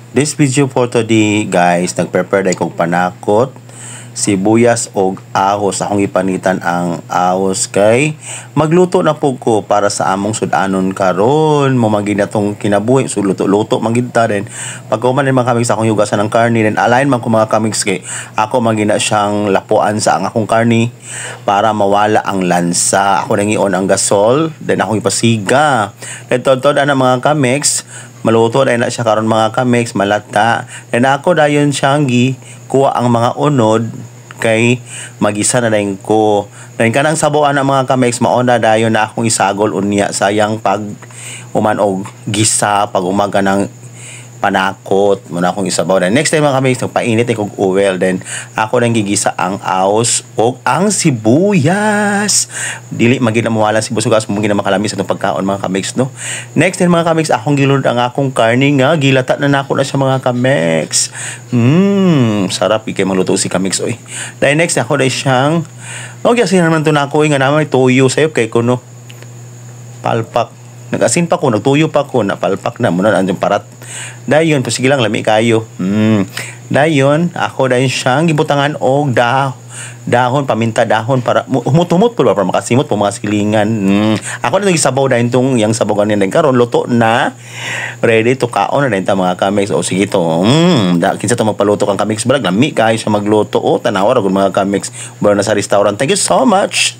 This video for today guys, nagprepare kong panakot, sibuyas o ahos. Akong ipanitan ang ahos kay magluto na po ko para sa among sudanon karon. Mamagin na tong kinabuhi, so luto-luto magita din. Pag kuman din mga kamigs akong yugasan ng karni, then align man ko mga kamigs kay ako magina siyang lapuan sa ang akong karni para mawala ang lansa. Ako nang ion ang gasol, then akong ipasiga. Then tod ana mga kamigs, maluto na siya karon mga kamigs, malata. Then ako dayon siyang kuha ang mga unod kay magisa na dayon ko. Then kanang sabuan ng mga kamigs, mauna dayon na akong isagol unya sayang pag umanog gisa pag umaga ng panakot muna akong isabaw. Then next time mga kamigs, painit kog oil, then ako nang gigisa ang ahos o ang sibuyas. Dili magina mawala si busugas mo gina makalamis atong pagkaon mga kamigs, no. Next time mga kamigs, akong gilud ang akong karni nga gilata na nako na siya mga kamigs. Sarap ikay magluto si kamigs oy. Then next ako dai siyang kasi naman to nako nga naman toyo sayo kay kuno palpak. Nag-asin pa ko, nagtuyo pa ko, napalpak na muna ang parat. Dayon, sige lang, lami kayo. Dayon, ako dayon siyang gibutangan og dahon, paminta dahon para humut-humut po para makasimot po mga silingan. Ako na gisabaw dayon tong yang sabaw ganin din karon luto na. Ready to kaon na din ta mga kamigs. O sige to. Kinsa to magpaluto kang kamigs balag, lami kayo sa magluto. O tanawa ra gud mga kamigs. Baro na sa restaurant. Thank you so much.